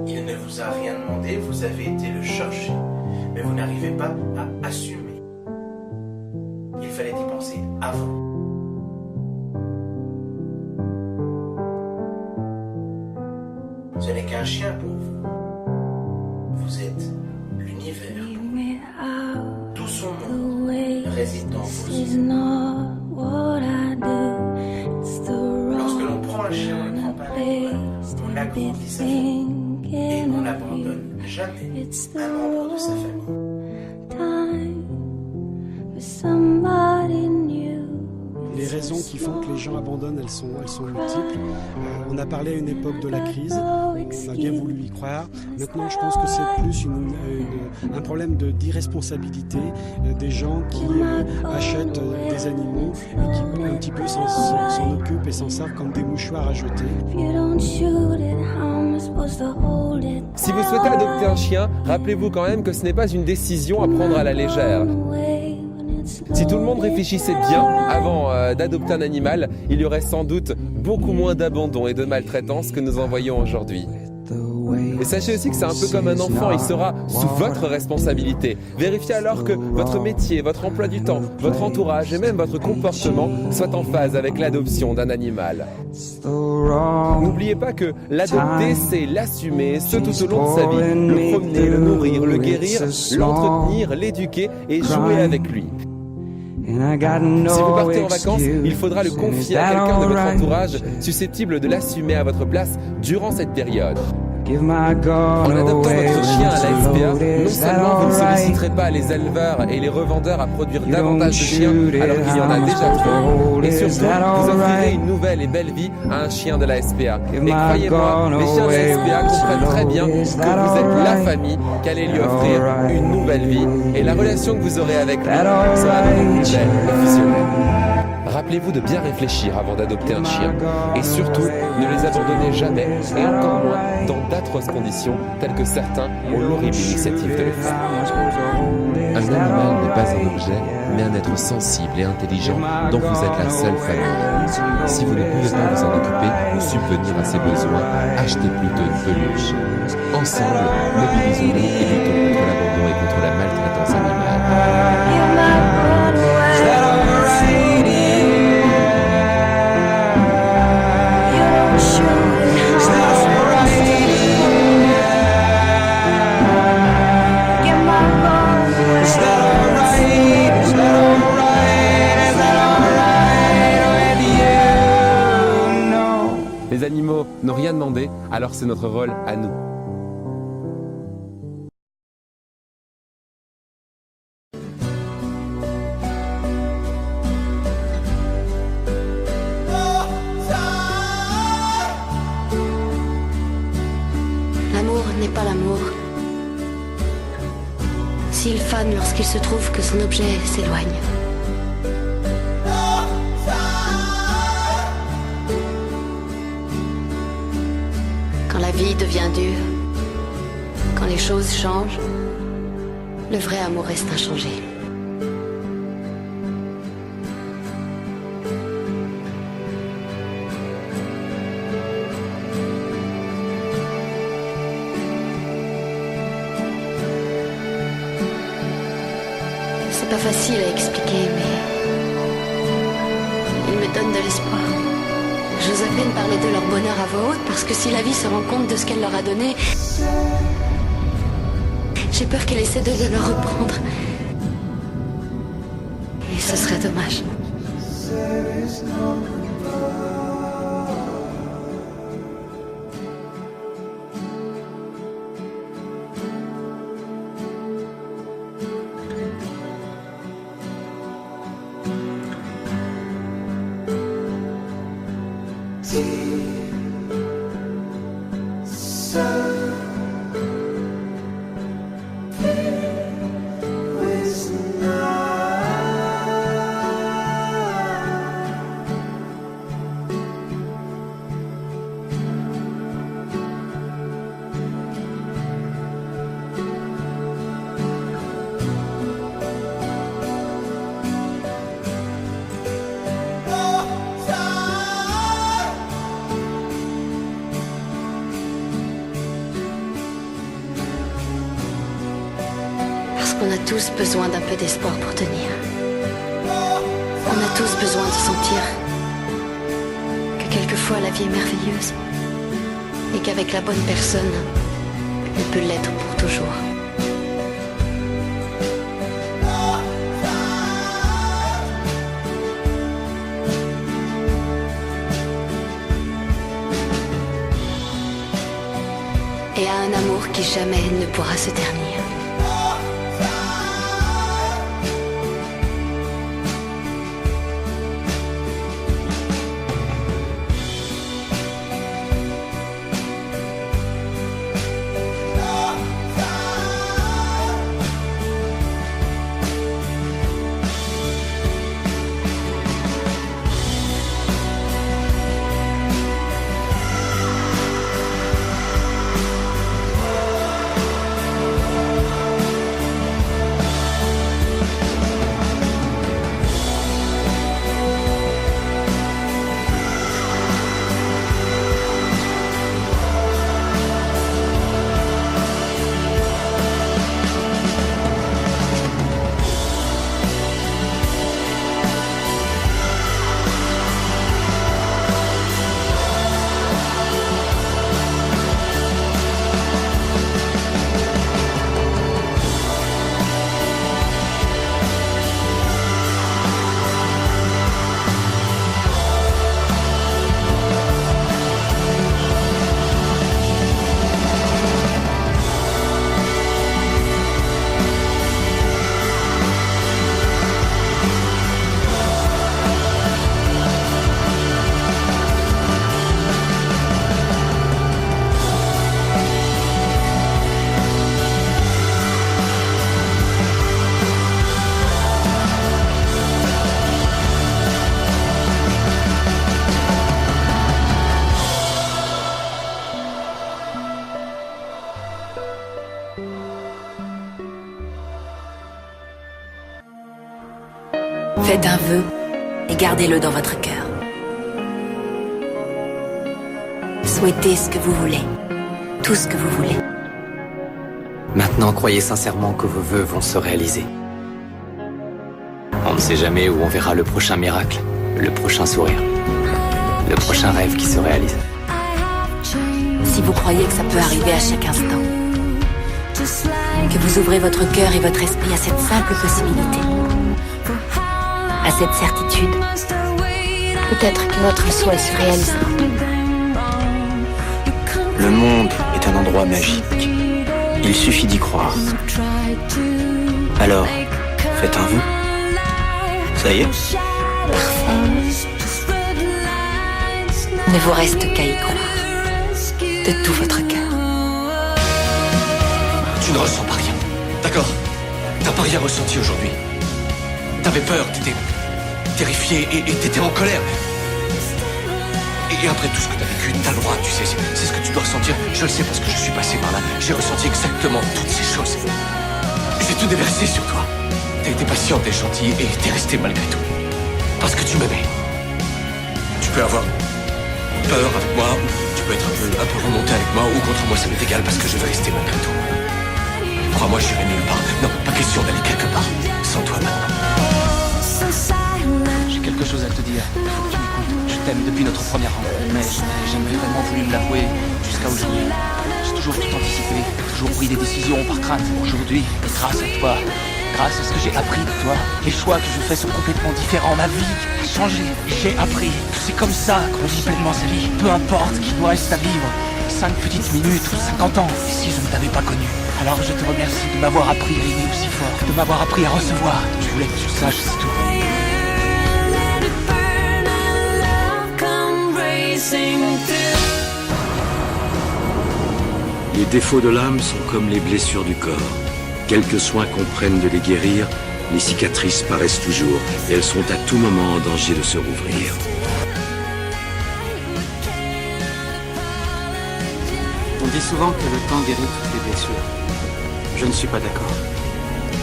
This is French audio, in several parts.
Il ne vous a rien demandé, vous avez été le chercher, mais vous n'arrivez pas à assumer. Il fallait y penser avant. Ce n'est qu'un chien pour vous. Vous êtes l'univers. Tout son monde réside dans vos yeux. Lorsque l'on prend un chien, on ne prend pas on agrandit sa famille et on n'abandonne jamais un membre de sa famille. Les raisons qui font que les gens abandonnent, elles sont multiples. On a parlé à une époque de la crise, on a bien voulu y croire. Maintenant, je pense que c'est plus un problème d'irresponsabilité des gens qui achètent des animaux et qui un petit peu s'en occupent et s'en servent comme des mouchoirs à jeter. Si vous souhaitez adopter un chien, rappelez-vous quand même que ce n'est pas une décision à prendre à la légère. Si tout le monde réfléchissait bien avant d'adopter un animal, il y aurait sans doute beaucoup moins d'abandon et de maltraitance que nous en voyons aujourd'hui. Et sachez aussi que c'est un peu comme un enfant, il sera sous votre responsabilité. Vérifiez alors que votre métier, votre emploi du temps, votre entourage et même votre comportement soient en phase avec l'adoption d'un animal. N'oubliez pas que l'adopter, c'est l'assumer, ce tout au long de sa vie, le promener, le nourrir, le guérir, l'entretenir, l'éduquer et jouer avec lui. Si vous partez en vacances, il faudra le confier à quelqu'un de votre entourage susceptible de l'assumer à votre place durant cette période. En adoptant votre chien à la SPA, non seulement vous ne solliciterez pas les éleveurs et les revendeurs à produire davantage de chiens alors qu'il y en a déjà trop, et surtout vous offrirez une nouvelle et belle vie à un chien de la SPA. Et croyez-moi, les chiens de la SPA comprennent très bien que vous êtes la famille qu'allez lui offrir une nouvelle vie, et la relation que vous aurez avec lui sera beaucoup plus belle et fusionnelle. Rappelez-vous de bien réfléchir avant d'adopter un chien et surtout ne les abandonnez jamais et encore moins dans d'atroces conditions telles que certains ont l'horrible initiative de le faire. Un animal n'est pas un objet mais un être sensible et intelligent dont vous êtes la seule famille. Si vous ne pouvez pas vous en occuper ou subvenir à ses besoins, achetez plutôt une peluche. Ensemble, mobilisons-nous et luttons contre l'abandon et contre la maltraitance animale. Les animaux n'ont rien demandé, alors c'est notre rôle à nous. L'amour n'est pas l'amour. S'il fane lorsqu'il se trouve que son objet s'éloigne. Quand la vie devient dure, quand les choses changent, le vrai amour reste inchangé. C'est pas facile à expliquer, mais il me donne de l'espoir. J'ose à peine parler de leur bonheur à voix haute parce que si la vie se rend compte de ce qu'elle leur a donné, j'ai peur qu'elle essaie de le leur reprendre. Et ce serait dommage. tous besoin d'un peu d'espoir pour tenir. On a tous besoin de sentir que quelquefois la vie est merveilleuse et qu'avec la bonne personne, elle peut l'être pour toujours. Et à un amour qui jamais ne pourra se ternir. Faites un vœu et gardez-le dans votre cœur. Souhaitez ce que vous voulez, tout ce que vous voulez. Maintenant, croyez sincèrement que vos vœux vont se réaliser. On ne sait jamais où on verra le prochain miracle, le prochain sourire, le prochain rêve qui se réalise. Si vous croyez que ça peut arriver à chaque instant, que vous ouvrez votre cœur et votre esprit à cette simple possibilité, à cette certitude, Peut-être que votre souhait se réalisera. Le monde est un endroit magique. Il suffit d'y croire. Alors, faites un vœu. Ça y est? il ne vous reste qu'à y croire, de tout votre cœur. Tu ne ressens pas rien, d'accord? T'as pas rien ressenti aujourd'hui. T'avais peur, t'étais terrifié et t'étais en colère. Et après tout ce que t'as vécu, t'as le droit, tu sais, c'est ce que tu dois ressentir. Je le sais parce que je suis passé par là. J'ai ressenti exactement toutes ces choses. J'ai tout déversé sur toi. T'as été patiente et gentille et t'es resté malgré tout. Parce que tu m'aimais. Tu peux avoir peur avec moi, ou tu peux être un peu remonté avec moi, ou contre moi, ça m'est égal parce que je vais rester malgré tout. Crois-moi, j'irai nulle part. Non, pas question d'aller quelque part. Sans toi maintenant. J'ai quelque chose à te dire. Il faut que tu m'écoutes. Je t'aime depuis notre première rencontre, mais je n'ai jamais vraiment voulu me l'avouer jusqu'à aujourd'hui. J'ai toujours tout anticipé, toujours pris des décisions par crainte. Aujourd'hui, et grâce à toi, grâce à ce que j'ai appris de toi, les choix que je fais sont complètement différents. Ma vie a changé. J'ai appris que c'est comme ça qu'on vit pleinement sa vie. Peu importe qu'il nous reste à vivre. 5 petites minutes ou 50 ans. Et si je ne t'avais pas connu, alors je te remercie de m'avoir appris à aimer aussi fort, de m'avoir appris à recevoir. Je voulais que tu saches, c'est tout. Les défauts de l'âme sont comme les blessures du corps. Quelque soin qu'on prenne de les guérir, les cicatrices paraissent toujours et elles sont à tout moment en danger de se rouvrir. On dit souvent que le temps guérit toutes les blessures. Je ne suis pas d'accord.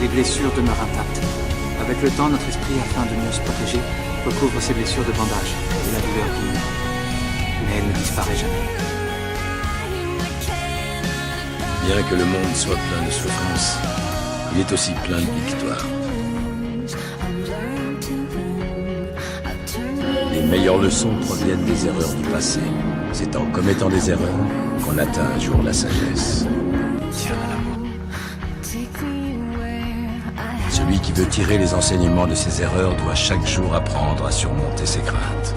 Les blessures demeurent intactes. Avec le temps, notre esprit, afin de mieux se protéger, recouvre ces blessures de bandages et la douleur diminue. Mais elle ne disparaît jamais. Bien que le monde soit plein de souffrances, il est aussi plein de victoires. Les meilleures leçons proviennent des erreurs du passé. C'est en commettant des erreurs qu'on atteint un jour la sagesse. Celui qui veut tirer les enseignements de ses erreurs doit chaque jour apprendre à surmonter ses craintes.